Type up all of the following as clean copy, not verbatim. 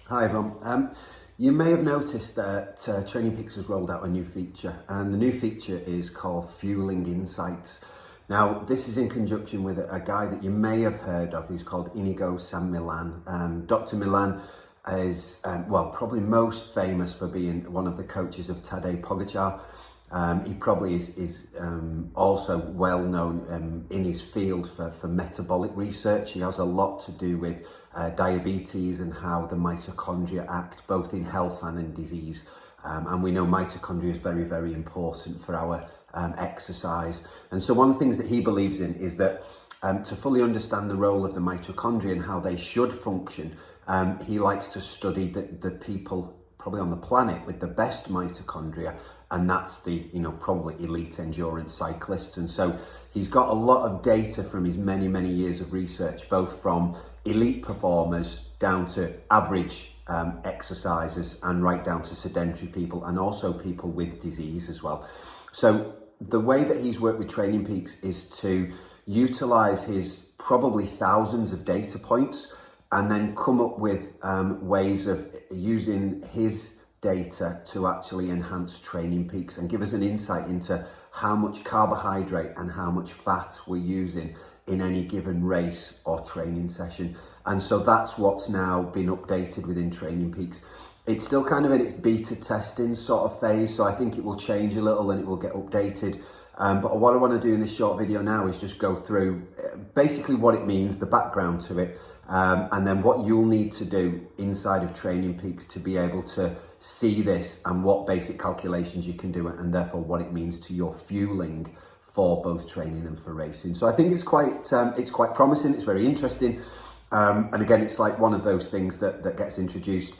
Hi everyone. You may have noticed that Training Peaks has rolled out a new feature, and the new feature is called Fueling Insights. Now, this is in conjunction with a guy that you may have heard of who's called Inigo San Millan. Dr. Millan is, probably most famous for being one of the coaches of Tadej Pogacar. He probably is also well known in his field for metabolic research. He has a lot to do with diabetes and how the mitochondria act both in health and in disease. And we know mitochondria is very, very important for our exercise. And so one of the things that he believes in is that to fully understand the role of the mitochondria and how they should function, he likes to study the people probably on the planet with the best mitochondria, and that's the probably elite endurance cyclists. And so he's got a lot of data from his many years of research, both from elite performers down to average exercisers and right down to sedentary people, and also people with disease as well. So the way that he's worked with Training Peaks is to utilize his probably thousands of data points and then come up with ways of using his data to actually enhance Training Peaks and give us an insight into how much carbohydrate and how much fat we're using in any given race or training session. And so that's what's now been updated within Training Peaks. It's still kind of in its beta testing sort of phase, so I think it will change a little and it will get updated. But what I want to do in this short video now is just go through basically what it means, the background to it, and then what you'll need to do inside of Training Peaks to be able to see this and what basic calculations you can do, and therefore what it means to your fueling for both training and for racing. So I think it's quite promising. It's very interesting, and again, it's like one of those things that gets introduced.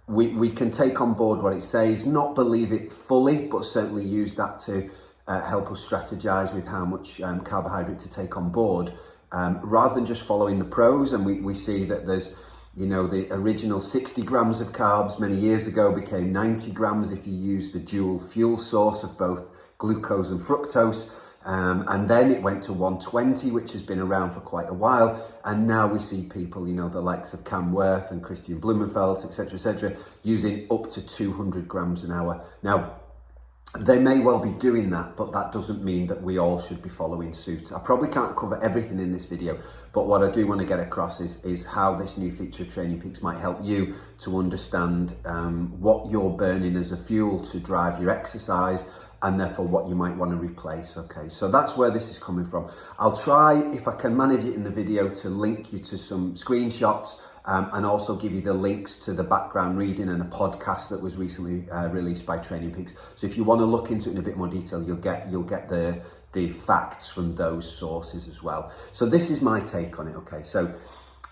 We can take on board what it says, not believe it fully, but certainly use that to help us strategize with how much carbohydrate to take on board, rather than just following the pros. And we see that there's, the original 60 grams of carbs many years ago became 90 grams if you use the dual fuel source of both glucose and fructose. And then it went to 120, which has been around for quite a while. And now we see people, the likes of Cam Worth and Christian Blumenfeld, etc., using up to 200 grams an hour. Now, they may well be doing that, but that doesn't mean that we all should be following suit. I probably can't cover everything in this video, but what I do want to get across is how this new feature of Training Peaks might help you to understand what you're burning as a fuel to drive your exercise, and therefore what you might want to replace. Okay, so that's where this is coming from. I'll try, if I can manage it in the video, to link you to some screenshots and also give you the links to the background reading and a podcast that was recently released by Training Peaks. So if you want to look into it in a bit more detail, you'll get the facts from those sources as well. So this is my take on it. Okay, so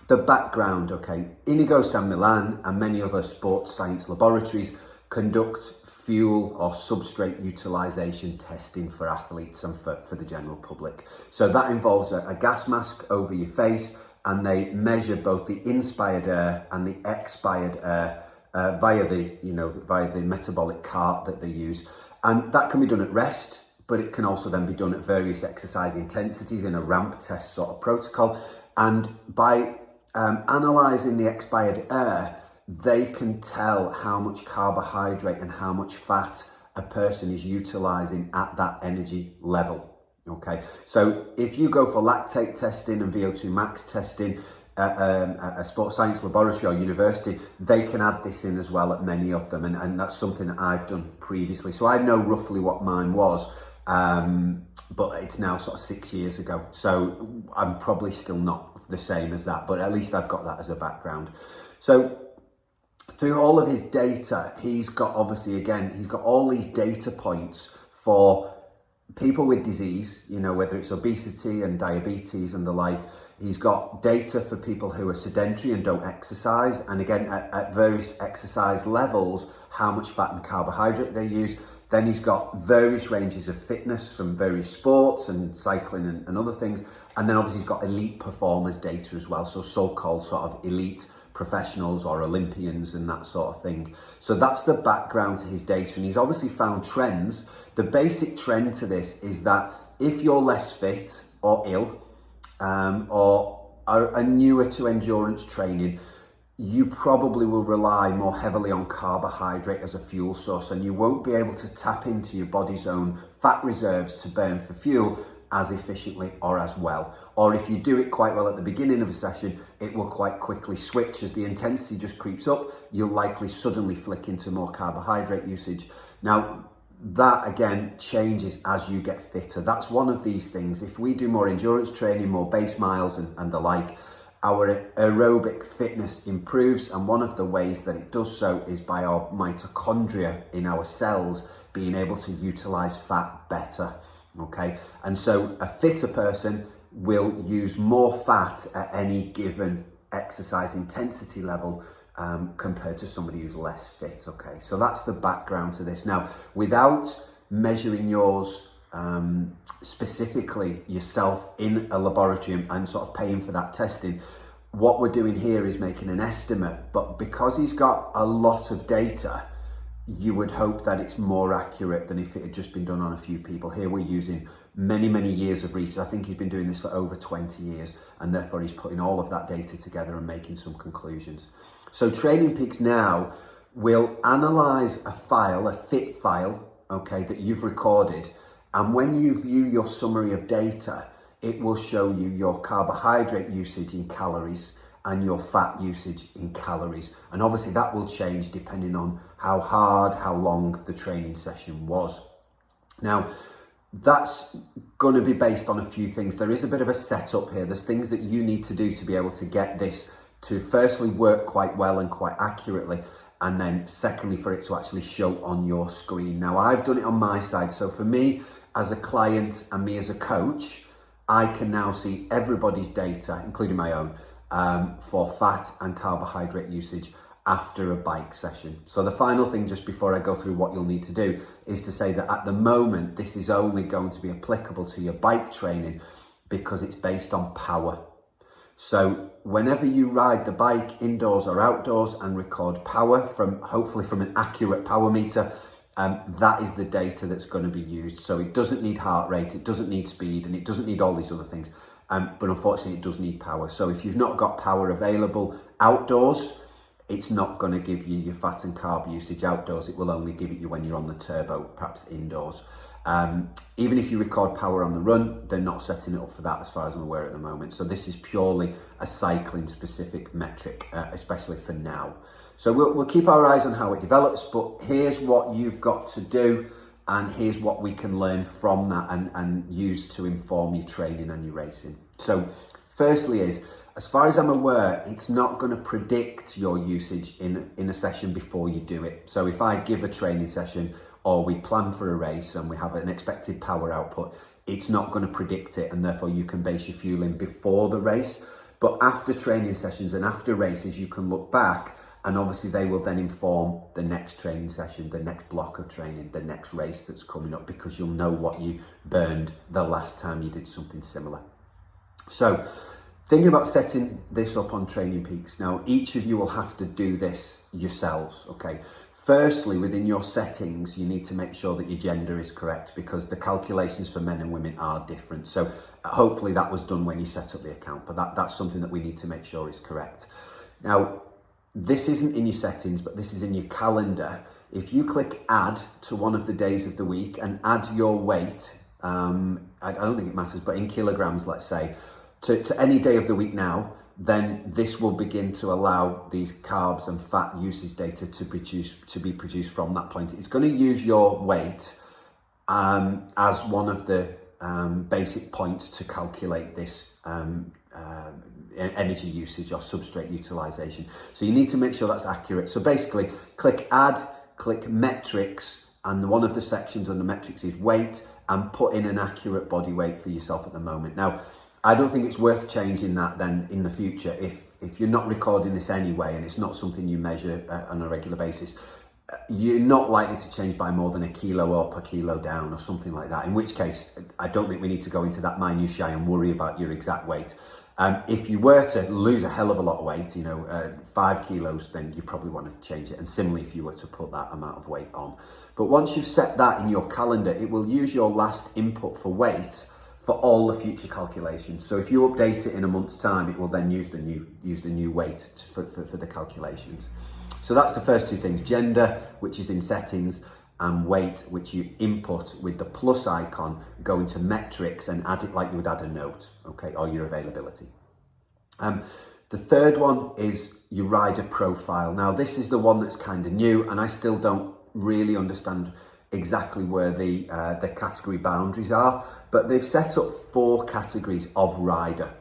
the background. Okay, Inigo San Millan and many other sports science laboratories conduct fuel or substrate utilization testing for athletes and for the general public. So that involves a gas mask over your face, and they measure both the inspired air and the expired air via the metabolic cart that they use. And that can be done at rest, but it can also then be done at various exercise intensities in a ramp test sort of protocol. And by analysing the expired air, they can tell how much carbohydrate and how much fat a person is utilizing at that energy level. Okay, so if you go for lactate testing and VO2 max testing at a sports science laboratory or university, they can add this in as well at many of them, and that's something that I've done previously. So I know roughly what mine was, but it's now sort of 6 years ago, so I'm probably still not the same as that, but at least I've got that as a background. So through all of his data, he's got all these data points for people with disease, whether it's obesity and diabetes and the like. He's got data for people who are sedentary and don't exercise, and again at various exercise levels, how much fat and carbohydrate they use. Then he's got various ranges of fitness from various sports and cycling and other things, and then obviously he's got elite performers data as well, so so-called sort of elite professionals or Olympians and that sort of thing. So that's the background to his data, and he's obviously found trends. The basic trend to this is that if you're less fit or ill, or are newer to endurance training, you probably will rely more heavily on carbohydrate as a fuel source, and you won't be able to tap into your body's own fat reserves to burn for fuel as efficiently or as well. Or if you do it quite well at the beginning of a session, it will quite quickly switch. As the intensity just creeps up, you'll likely suddenly flick into more carbohydrate usage. Now, that again changes as you get fitter. That's one of these things. If we do more endurance training, more base miles and the like, our aerobic fitness improves, and one of the ways that it does so is by our mitochondria in our cells being able to utilize fat better. Okay, and so a fitter person will use more fat at any given exercise intensity level compared to somebody who's less fit. Okay, so that's the background to this. Now, without measuring yours specifically yourself in a laboratory and sort of paying for that testing, what we're doing here is making an estimate, but because he's got a lot of data, you would hope that it's more accurate than if it had just been done on a few people. Here we're using many years of research. I think he's been doing this for over 20 years, and therefore he's putting all of that data together and making some conclusions. So Training Peaks now will analyze a file, a fit file, okay, that you've recorded, and when you view your summary of data, it will show you your carbohydrate usage in calories and your fat usage in calories. And obviously that will change depending on how hard, how long the training session was. Now, that's going to be based on a few things. There is a bit of a setup here. There's things that you need to do to be able to get this to firstly work quite well and quite accurately, and then secondly for it to actually show on your screen. Now, I've done it on my side. So for me as a client and me as a coach, I can now see everybody's data, including my own, for fat and carbohydrate usage after a bike session. So the final thing, just before I go through what you'll need to do, is to say that at the moment, this is only going to be applicable to your bike training because it's based on power. So whenever you ride the bike indoors or outdoors and record power hopefully from an accurate power meter, that is the data that's going to be used. So it doesn't need heart rate, it doesn't need speed, and it doesn't need all these other things. But unfortunately, it does need power. So if you've not got power available outdoors, it's not going to give you your fat and carb usage outdoors. It will only give it you when you're on the turbo, perhaps indoors. Even if you record power on the run, they're not setting it up for that as far as I'm aware at the moment. So this is purely a cycling specific metric, especially for now. So we'll keep our eyes on how it develops, but here's what you've got to do, and here's what we can learn from that and use to inform your training and your racing. So firstly as far as I'm aware, it's not going to predict your usage in a session before you do it. So if I give a training session or we plan for a race and we have an expected power output, it's not going to predict it, and therefore you can base your fueling before the race. But after training sessions and after races, you can look back, and obviously they will then inform the next training session, the next block of training, the next race that's coming up, because you'll know what you burned the last time you did something similar. So thinking about setting this up on Training Peaks. Now, each of you will have to do this yourselves, okay? Firstly, within your settings, you need to make sure that your gender is correct, because the calculations for men and women are different. So hopefully that was done when you set up the account, but that's something that we need to make sure is correct. Now, this isn't in your settings, but this is in your calendar. If you click add to one of the days of the week and add your weight, I don't think it matters, but in kilograms, let's say, to any day of the week now, then this will begin to allow these carbs and fat usage data to be produced from that point. It's going to use your weight as one of the basic points to calculate this energy usage or substrate utilization. So you need to make sure that's accurate. So basically, click add, click metrics, and one of the sections under metrics is weight, and put in an accurate body weight for yourself at the moment. Now, I don't think it's worth changing that then in the future. If you're not recording this anyway and it's not something you measure on a regular basis, you're not likely to change by more than a kilo up, a kilo down, or something like that. In which case, I don't think we need to go into that minutiae and worry about your exact weight. If you were to lose a hell of a lot of weight, 5 kilos, then you probably want to change it. And similarly, if you were to put that amount of weight on. But once you've set that in your calendar, it will use your last input for weight for all the future calculations. So if you update it in a month's time, it will then use the new weight for the calculations. So that's the first two things: gender, which is in settings, and weight, which you input with the plus icon, go into metrics and add it like you would add a note, okay, or your availability. The third one is your rider profile. Now this is the one that's kind of new, and I still don't really understand exactly where the category boundaries are, but they've set up 4 categories of rider.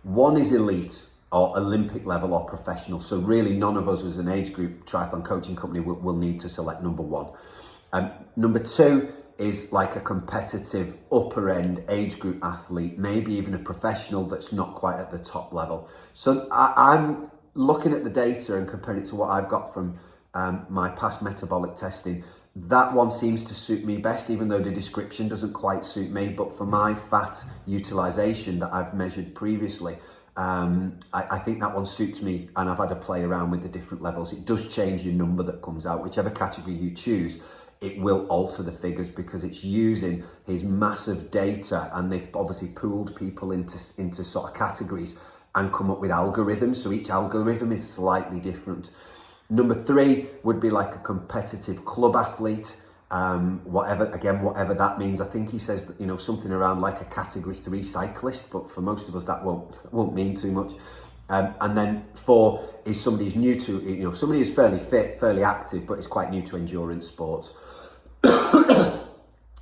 One is elite, or Olympic level, or professional. So really none of us as an age group triathlon coaching company will need to select number 1. Number 2 is like a competitive upper end age group athlete, maybe even a professional that's not quite at the top level. So I'm looking at the data and comparing it to what I've got from my past metabolic testing. That one seems to suit me best, even though the description doesn't quite suit me. But for my fat utilization that I've measured previously, I think that one suits me, and I've had to play around with the different levels. It does change your number that comes out. Whichever category you choose, it will alter the figures because it's using his massive data, and they've obviously pooled people into sort of categories and come up with algorithms. So each algorithm is slightly different. Number 3 would be like a competitive club athlete, whatever that means. I think he says that, you know, something around like a category 3 cyclist, but for most of us that won't mean too much. And then 4 is somebody who's new to, you know, somebody who's fairly fit, fairly active, but is quite new to endurance sports.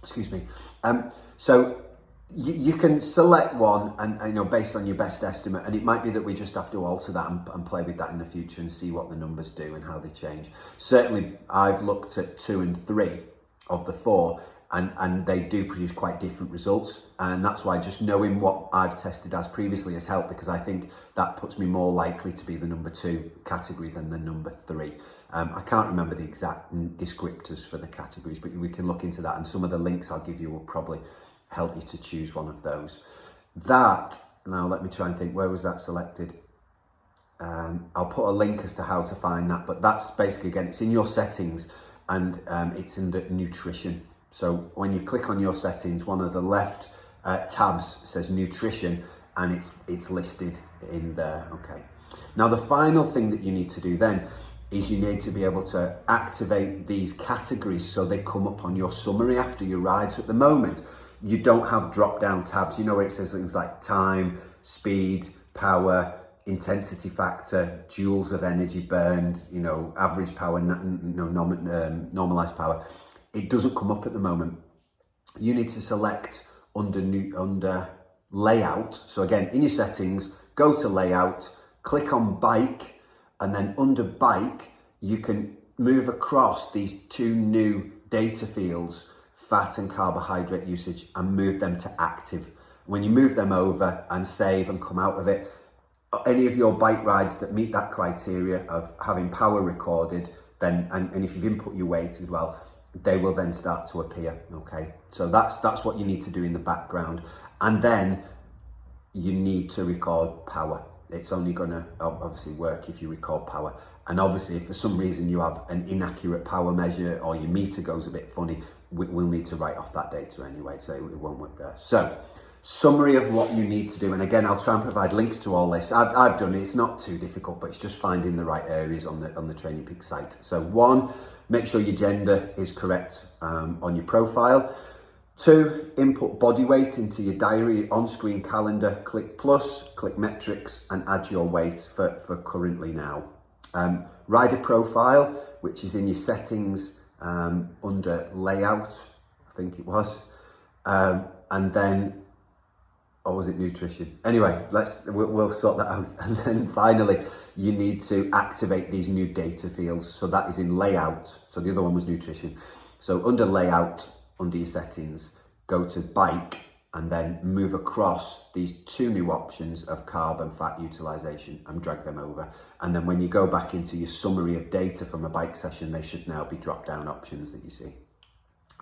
Excuse me. So you can select one, and you know, based on your best estimate, and it might be that we just have to alter that and play with that in the future and see what the numbers do and how they change. Certainly I've looked at 2 and 3 of the 4, and they do produce quite different results, and that's why just knowing what I've tested as previously has helped, because I think that puts me more likely to be the number 2 category than the number 3. I can't remember the exact descriptors for the categories, but we can look into that, and some of the links I'll give you will probably help you to choose one of those. Now let me try and think, where was that selected? I'll put a link as to how to find that, but that's basically, again, it's in your settings, and it's in the nutrition. So when you click on your settings, one of the left tabs says nutrition, and it's listed in there. Okay. Now the final thing that you need to do then is you need to be able to activate these categories so they come up on your summary after your ride. So at the moment, you don't have drop down tabs, you know, where it says things like time, speed, power, intensity factor, joules of energy burned, you know, average power, normalized power. It doesn't come up at the moment. You need to select under layout. So again, in your settings, go to layout, click on bike, and then under bike, you can move across these 2 new data fields, fat and carbohydrate usage, and move them to active. When you move them over and save and come out of it, any of your bike rides that meet that criteria of having power recorded, then and if you've input your weight as well, they will then start to appear. Okay, so that's what you need to do in the background, and then you need to record power. It's only going to obviously work if you record power. And obviously, if for some reason you have an inaccurate power measure or your meter goes a bit funny, we'll need to write off that data anyway, so it won't work there. So, summary of what you need to do. And again, I'll try and provide links to all this. I've done it. It's not too difficult, but it's just finding the right areas on the Training Peaks site. So 1, make sure your gender is correct on your profile. 2, input body weight into your diary on-screen calendar, click plus, click metrics, and add your weight for currently now. Rider profile, which is in your settings under layout, I think it was, and then, or was it nutrition? Anyway, we'll sort that out. And then finally, you need to activate these new data fields. So that is in layout. So the other one was nutrition. So under layout, under your settings, go to bike, and then move across these 2 new options of carb and fat utilization and drag them over. And then when you go back into your summary of data from a bike session, they should now be drop down options that you see.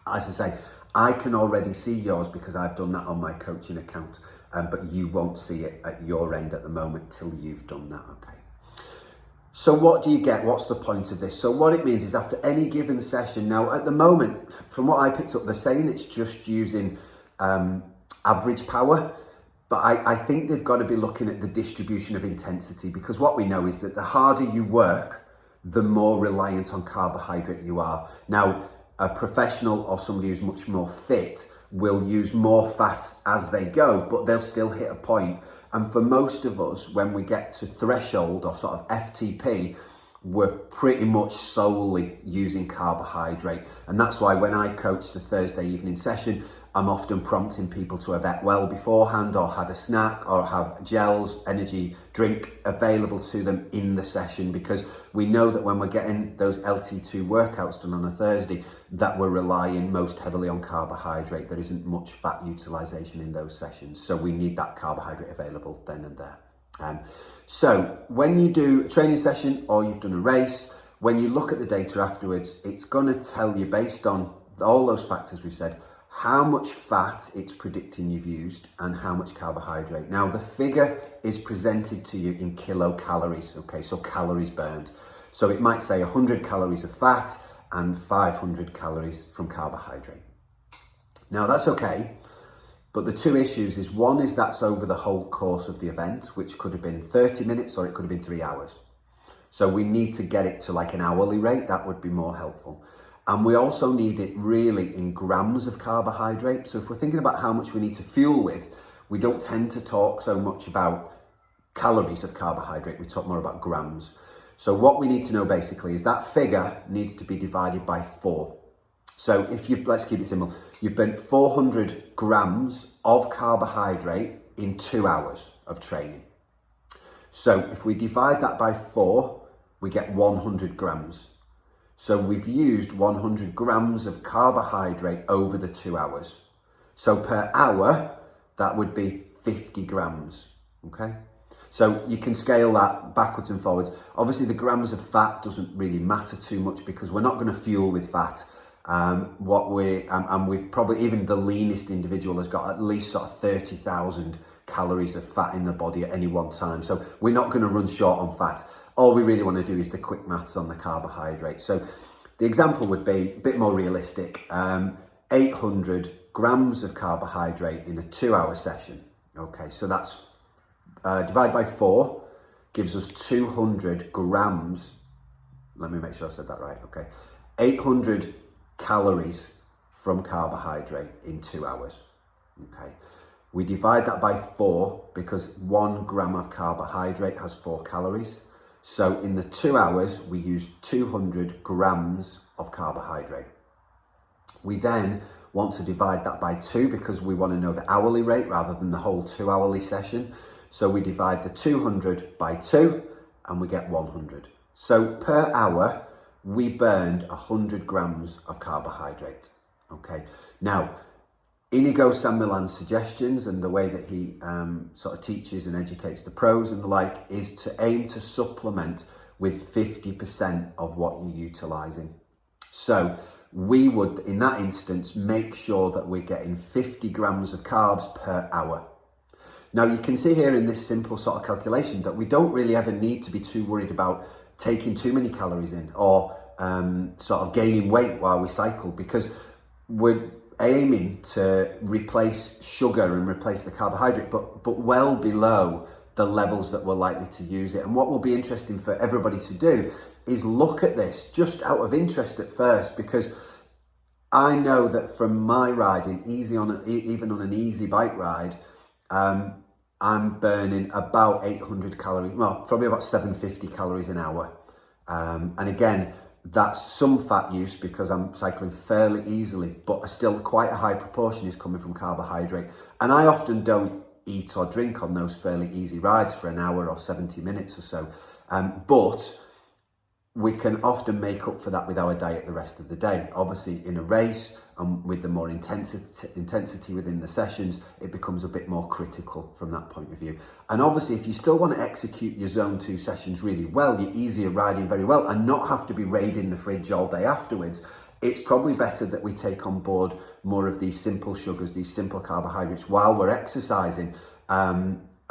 As I say, I can already see yours because I've done that on my coaching account, but you won't see it at your end at the moment till you've done that, okay? So what do you get? What's the point of this? So what it means is after any given session, now at the moment, from what I picked up, they're saying it's just using average power, but I think they've got to be looking at the distribution of intensity, because what we know is that the harder you work, the more reliant on carbohydrate you are. Now, a professional or somebody who's much more fit will use more fat as they go, but they'll still hit a point. And for most of us, when we get to threshold or sort of FTP, we're pretty much solely using carbohydrate. And that's why when I coach the Thursday evening session, I'm often prompting people to have ate well beforehand, or had a snack, or have gels, energy drink available to them in the session, because we know that when we're getting those LT2 workouts done on a Thursday, that we're relying most heavily on carbohydrate. There isn't much fat utilisation in those sessions, so we need that carbohydrate available then and there. So when you do a training session or you've done a race, when you look at the data afterwards, it's going to tell you, based on all those factors we've said, how much fat it's predicting you've used and how much carbohydrate. Now, the figure is presented to you in kilocalories, okay, so calories burned. So it might say 100 calories of fat and 500 calories from carbohydrate. Now, that's okay, but the two issues is, one is that's over the whole course of the event, which could have been 30 minutes or it could have been 3 hours. So we need to get it to like an hourly rate. That would be more helpful. And we also need it really in grams of carbohydrate. So if we're thinking about how much we need to fuel with, we don't tend to talk so much about calories of carbohydrate. We talk more about grams. So what we need to know basically is that figure needs to be divided by 4. So if you've, let's keep it simple, you've burnt 400 grams of carbohydrate in 2 hours of training. So if we divide that by 4, we get 100 grams. So we've used 100 grams of carbohydrate over the 2 hours. So per hour, that would be 50 grams, okay? So you can scale that backwards and forwards. Obviously the grams of fat doesn't really matter too much, because we're not gonna fuel with fat. And we've probably, even the leanest individual has got at least sort of 30,000 calories of fat in the body at any one time. So we're not going to run short on fat. All we really want to do is the quick maths on the carbohydrate. So the example would be a bit more realistic. 800 grams of carbohydrate in a 2-hour session. Okay, so that's divided by 4 gives us 200 grams. Let me make sure I said that right. Okay, 800 calories from carbohydrate in 2 hours. Okay, we divide that by 4 because 1 gram of carbohydrate has 4 calories. So in the 2 hours, we use 200 grams of carbohydrate. We then want to divide that by 2 because we want to know the hourly rate rather than the whole 2-hourly session. So we divide the 200 by 2 and we get 100. So per hour, we burned 100 grams of carbohydrate. Okay. Now, Inigo San Millan's suggestions and the way that he sort of teaches and educates the pros and the like is to aim to supplement with 50% of what you're utilising. So we would, in that instance, make sure that we're getting 50 grams of carbs per hour. Now, you can see here in this simple sort of calculation that we don't really ever need to be too worried about taking too many calories in or sort of gaining weight while we cycle, because we're aiming to replace sugar and replace the carbohydrate, but well below the levels that we're likely to use it. And what will be interesting for everybody to do is look at this just out of interest at first, because I know that from my riding, even on an easy bike ride, I'm burning about 800 calories, well, probably about 750 calories an hour. And again, that's some fat use because I'm cycling fairly easily, but still quite a high proportion is coming from carbohydrate. And I often don't eat or drink on those fairly easy rides for an hour or 70 minutes or so. But we can often make up for that with our diet the rest of the day. Obviously in a race and with the more intensity within the sessions, it becomes a bit more critical from that point of view. And obviously if you still want to execute your zone 2 sessions really well, you're easier riding very well and not have to be raiding the fridge all day afterwards, it's probably better that we take on board more of these simple sugars, these simple carbohydrates while we're exercising,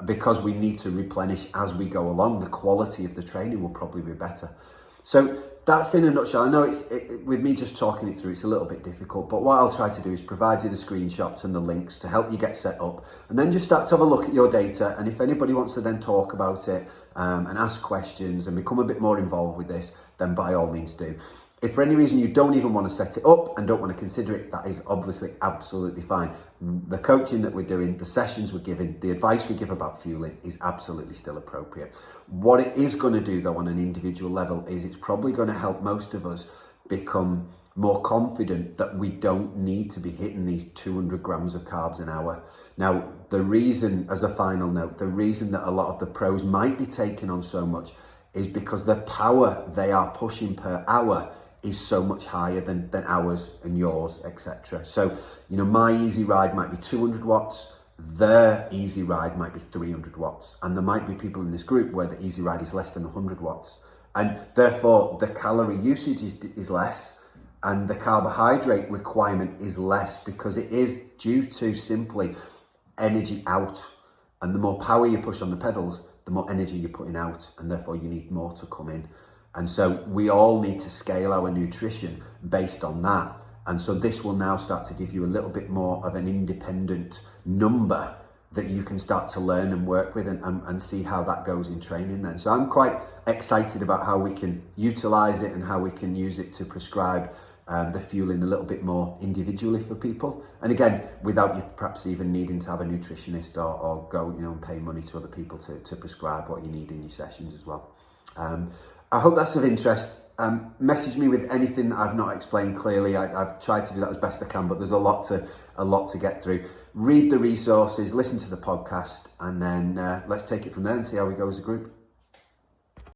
because we need to replenish as we go along. The quality of the training will probably be better. So that's in a nutshell. I know with me just talking it through, it's a little bit difficult, but what I'll try to do is provide you the screenshots and the links to help you get set up, and then just start to have a look at your data. And if anybody wants to then talk about it and ask questions and become a bit more involved with this, then by all means do. If for any reason you don't even want to set it up and don't want to consider it, that is obviously absolutely fine. The coaching that we're doing, the sessions we're giving, the advice we give about fueling is absolutely still appropriate. What it is going to do though on an individual level is it's probably going to help most of us become more confident that we don't need to be hitting these 200 grams of carbs an hour. Now, the reason, as a final note, the reason that a lot of the pros might be taking on so much is because the power they are pushing per hour is so much higher than ours and yours, etc. So, you know, my easy ride might be 200 watts, their easy ride might be 300 watts. And there might be people in this group where the easy ride is less than 100 watts. And therefore the calorie usage is less, and the carbohydrate requirement is less, because it is due to simply energy out. And the more power you push on the pedals, the more energy you're putting out, and therefore you need more to come in. And so we all need to scale our nutrition based on that. And so this will now start to give you a little bit more of an independent number that you can start to learn and work with and see how that goes in training then. So I'm quite excited about how we can utilize it and how we can use it to prescribe the fueling a little bit more individually for people. And again, without you perhaps even needing to have a nutritionist or go, you know, and pay money to other people to prescribe what you need in your sessions as well. I hope that's of interest. Message me with anything that I've not explained clearly. I've tried to do that as best I can, but there's a lot to get through. Read the resources, listen to the podcast, and then let's take it from there and see how we go as a group.